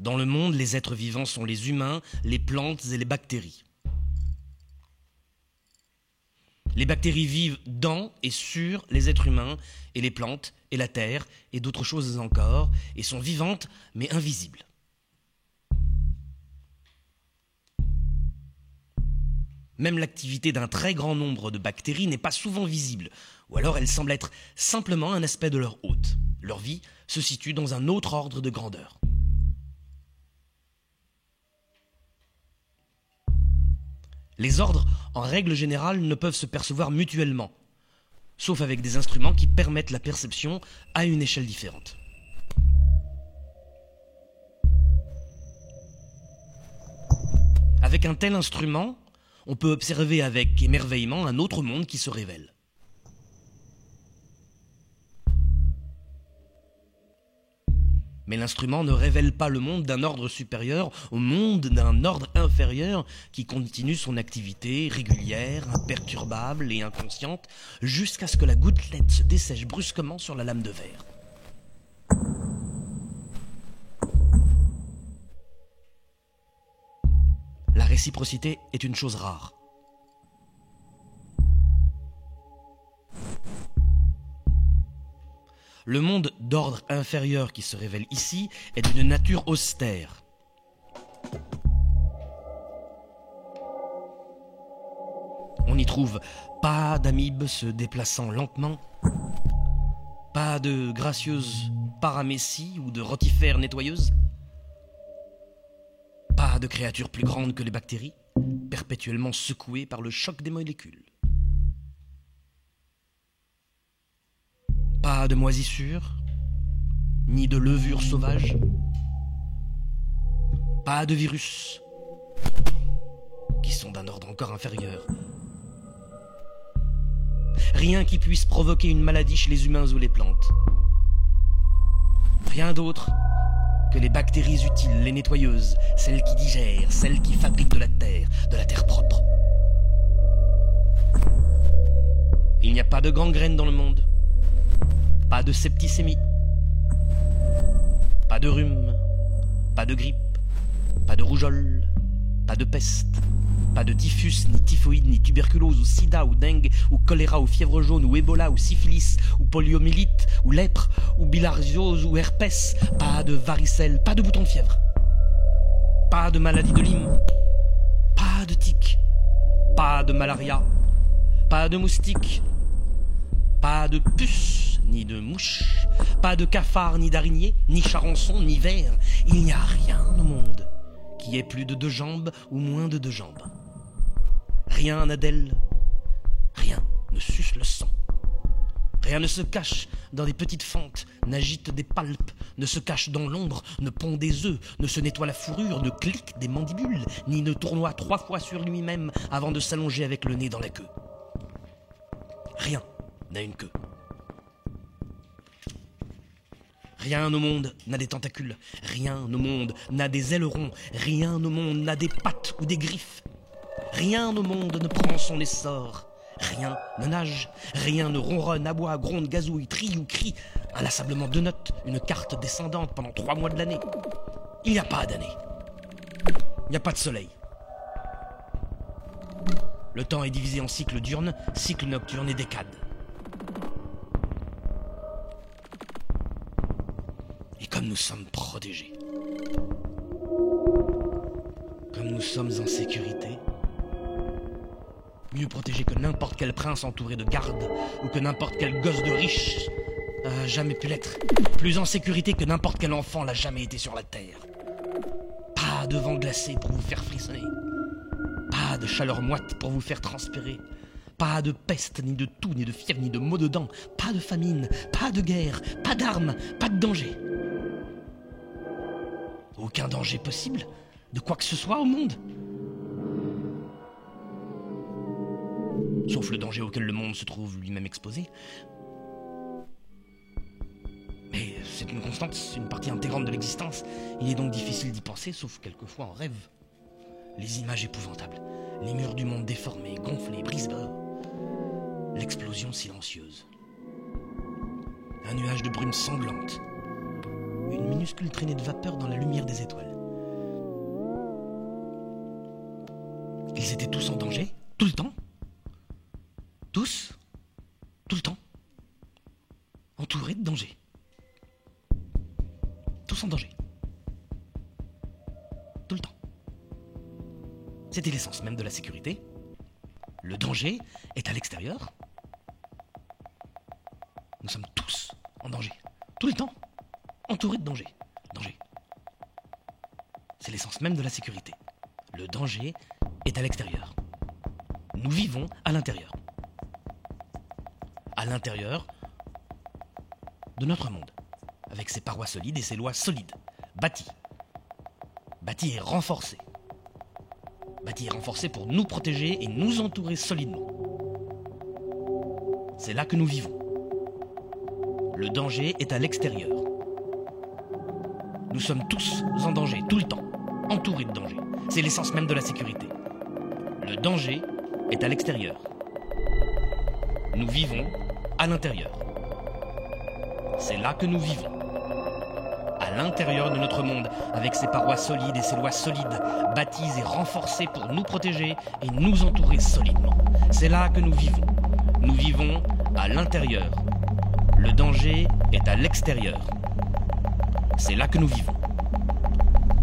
Dans le monde, les êtres vivants sont les humains, les plantes et les bactéries. Les bactéries vivent dans et sur les êtres humains et les plantes et la terre et d'autres choses encore, et sont vivantes mais invisibles. Même l'activité d'un très grand nombre de bactéries n'est pas souvent visible, ou alors elle semble être simplement un aspect de leur hôte. Leur vie se situe dans un autre ordre de grandeur. Les ordres, en règle générale, ne peuvent se percevoir mutuellement, sauf avec des instruments qui permettent la perception à une échelle différente. Avec un tel instrument, on peut observer avec émerveillement un autre monde qui se révèle. Mais l'instrument ne révèle pas le monde d'un ordre supérieur au monde d'un ordre inférieur qui continue son activité régulière, imperturbable et inconsciente jusqu'à ce que la gouttelette se dessèche brusquement sur la lame de verre. La réciprocité est une chose rare. Le monde d'ordre inférieur qui se révèle ici est d'une nature austère. On n'y trouve pas d'amibes se déplaçant lentement, pas de gracieuses paramécies ou de rotifères nettoyeuses, pas de créatures plus grandes que les bactéries, perpétuellement secouées par le choc des molécules. Pas de moisissures, ni de levures sauvages, pas de virus, qui sont d'un ordre encore inférieur. Rien qui puisse provoquer une maladie chez les humains ou les plantes. Rien d'autre que les bactéries utiles, les nettoyeuses, celles qui digèrent, celles qui fabriquent de la terre propre. Il n'y a pas de gangrène dans le monde. Pas de septicémie, pas de rhume, pas de grippe, pas de rougeole, pas de peste, pas de typhus, ni typhoïde, ni tuberculose, ou sida, ou dengue, ou choléra, ou fièvre jaune, ou Ebola, ou syphilis, ou poliomyélite, ou lèpre, ou bilharziose, ou herpès, pas de varicelle, pas de bouton de fièvre, pas de maladie de Lyme, pas de tic, pas de malaria, pas de moustique, pas de puce, ni de mouche, pas de cafard, ni d'araignée, ni charançon, ni ver. Il n'y a rien au monde qui ait plus de 2 jambes ou moins de 2 jambes. Rien n'a d'aile, rien ne suce le sang. Rien ne se cache dans des petites fentes, n'agite des palpes, ne se cache dans l'ombre, ne pond des œufs, ne se nettoie la fourrure, ne clique des mandibules, ni ne tournoie 3 fois sur lui-même avant de s'allonger avec le nez dans la queue. Rien n'a une queue. Rien au monde n'a des tentacules, rien au monde n'a des ailerons, rien au monde n'a des pattes ou des griffes. Rien au monde ne prend son essor, rien ne nage, rien ne ronronne, aboie, gronde, gazouille, trie ou crie, inlassablement denote une carte descendante pendant 3 mois de l'année. Il n'y a pas d'année. Il n'y a pas de soleil. Le temps est divisé en cycles diurnes, cycles nocturnes et décades. Et comme nous sommes protégés, comme nous sommes en sécurité, mieux protégés que n'importe quel prince entouré de gardes, ou que n'importe quel gosse de riche a jamais pu l'être, plus en sécurité que n'importe quel enfant l'a jamais été sur la terre. Pas de vent glacé pour vous faire frissonner, pas de chaleur moite pour vous faire transpirer, pas de peste, ni de toux, ni de fièvre, ni de maux de dents, pas de famine, pas de guerre, pas d'armes, pas de danger. Aucun danger possible de quoi que ce soit au monde. Sauf le danger auquel le monde se trouve lui-même exposé. Mais c'est une constante, c'est une partie intégrante de l'existence. Il est donc difficile d'y penser, sauf quelquefois en rêve. Les images épouvantables, les murs du monde déformés, gonflés, brise-bords. L'explosion silencieuse. Un nuage de brume sanglante. Une minuscule traînée de vapeur dans la lumière des étoiles. Ils étaient tous en danger, tout le temps. Tous, tout le temps. Entourés de danger. Tous en danger. Tout le temps. C'était l'essence même de la sécurité. Le danger est à l'extérieur. Nous sommes tous en danger. Tout le temps. Entourés de danger. Danger. C'est l'essence même de la sécurité. Le danger est à l'extérieur. Nous vivons à l'intérieur. À l'intérieur de notre monde, avec ses parois solides et ses lois solides, bâties. Bâties et renforcées. Bâties et renforcées pour nous protéger et nous entourer solidement. C'est là que nous vivons. Le danger est à l'extérieur. Nous sommes tous en danger, tout le temps, entourés de danger. C'est l'essence même de la sécurité. Le danger est à l'extérieur. Nous vivons à l'intérieur. C'est là que nous vivons. À l'intérieur de notre monde, avec ses parois solides et ses lois solides, bâties et renforcées pour nous protéger et nous entourer solidement. C'est là que nous vivons. Nous vivons à l'intérieur. Le danger est à l'extérieur. C'est là que nous vivons.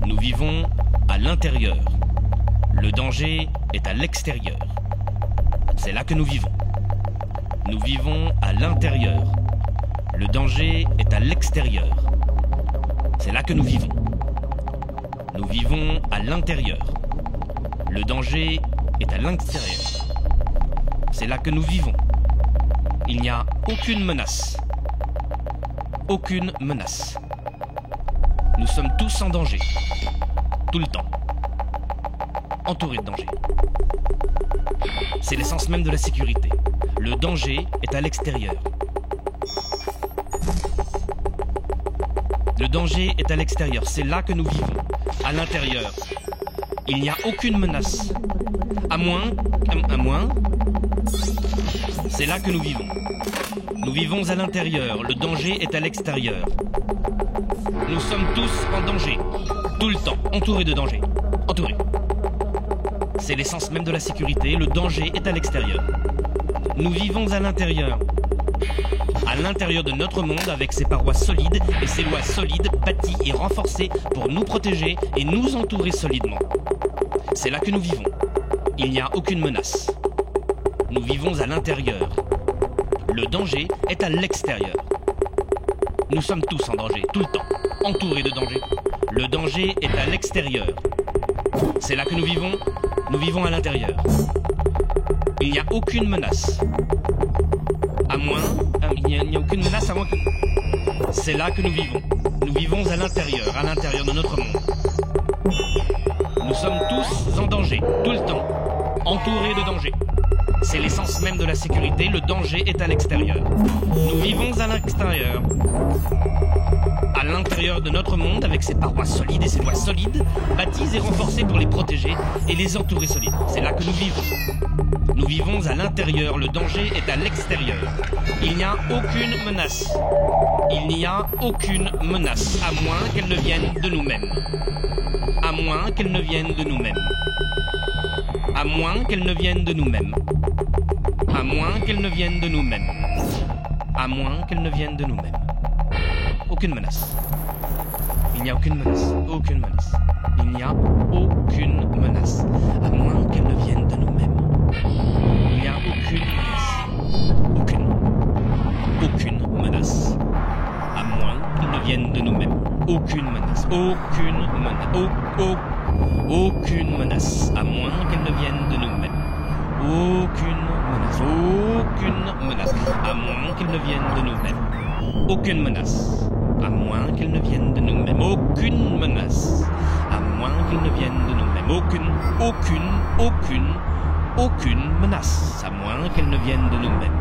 Nous vivons à l'intérieur. Le danger est à l'extérieur. C'est là que nous vivons. Nous vivons à l'intérieur. Le danger est à l'extérieur. C'est là que nous vivons. Nous vivons à l'intérieur. Le danger est à l'extérieur. C'est là que nous vivons. Il n'y a aucune menace. Aucune menace. Nous sommes tous en danger. Tout le temps. Entourés de danger. C'est l'essence même de la sécurité. Le danger est à l'extérieur. Le danger est à l'extérieur. C'est là que nous vivons. À l'intérieur. Il n'y a aucune menace. À moins. C'est là que nous vivons. Nous vivons à l'intérieur. Le danger est à l'extérieur. Nous sommes tous en danger. Tout le temps. Entourés de danger. Entourés. C'est l'essence même de la sécurité. Le danger est à l'extérieur. Nous vivons à l'intérieur. À l'intérieur de notre monde, avec ses parois solides et ses lois solides, bâties et renforcées pour nous protéger et nous entourer solidement. C'est là que nous vivons. Il n'y a aucune menace. Nous vivons à l'intérieur. Le danger est à l'extérieur. Nous sommes tous en danger, tout le temps, entourés de danger. Le danger est à l'extérieur. C'est là que nous vivons. Nous vivons à l'intérieur. Il n'y a aucune menace. À moins... Il n'y a aucune menace à moins que... C'est là que nous vivons. Nous vivons à l'intérieur de notre monde. Nous sommes tous en danger, tout le temps, entourés de danger. C'est l'essence même de la sécurité, le danger est à l'extérieur. Nous vivons à l'extérieur. À l'intérieur de notre monde, avec ses parois solides et ses lois solides, bâties et renforcées pour les protéger et les entourer solides. C'est là que nous vivons. Nous vivons à l'intérieur, le danger est à l'extérieur. Il n'y a aucune menace. Il n'y a aucune menace, à moins qu'elle ne vienne de nous-mêmes. À moins qu'elle ne vienne de nous-mêmes. À moins qu'elle ne vienne de nous-mêmes. À moins qu'elle ne vienne de nous-mêmes. À moins qu'elle ne vienne de nous-mêmes. Aucune menace. Il n'y a aucune menace. Aucune menace. Il n'y a aucune menace. À moins qu'elle ne vienne de nous-mêmes. Il n'y a aucune menace. Aucune. Aucune menace. À moins qu'elle ne vienne de nous-mêmes. Aucune menace. Aucune menace. Aucune menace. À moins qu'elle ne vienne de nous-mêmes. Aucune menace. Aucune menace. À moins qu'elle ne vienne de nous-mêmes. Aucune menace. À moins qu'elle ne vienne de nous-mêmes. Aucune menace. À moins qu'elle ne vienne de nous-mêmes. Aucune menace. À moins qu'elle ne vienne de nous-mêmes.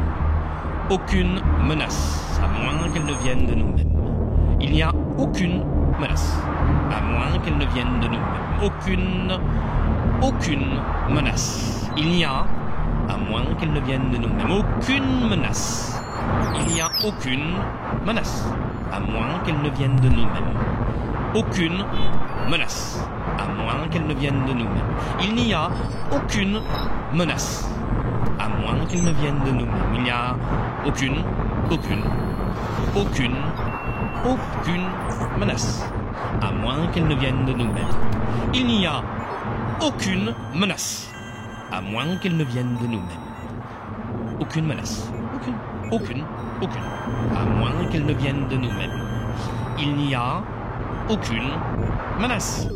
Aucune menace. À moins qu'elle ne vienne de nous-mêmes. Il n'y a aucune menace. À moins qu'elle ne vienne de nous-mêmes. Aucune menace. Il n'y a, à moins qu'elle ne vienne de nous-mêmes, aucune menace. Il n'y a aucune menace. À moins qu'elle ne vienne de nous-mêmes. Aucune menace, à moins qu'elle ne vienne de nous-mêmes. Il n'y a aucune menace, à moins qu'elle ne vienne de nous-mêmes. Il n'y a aucune menace, à moins qu'elle ne vienne de nous-mêmes. Il n'y a aucune menace, à moins qu'elle ne vienne de nous-mêmes. Aucune menace, aucune, à moins qu'elle ne vienne de nous-mêmes. Il n'y a aucune menace.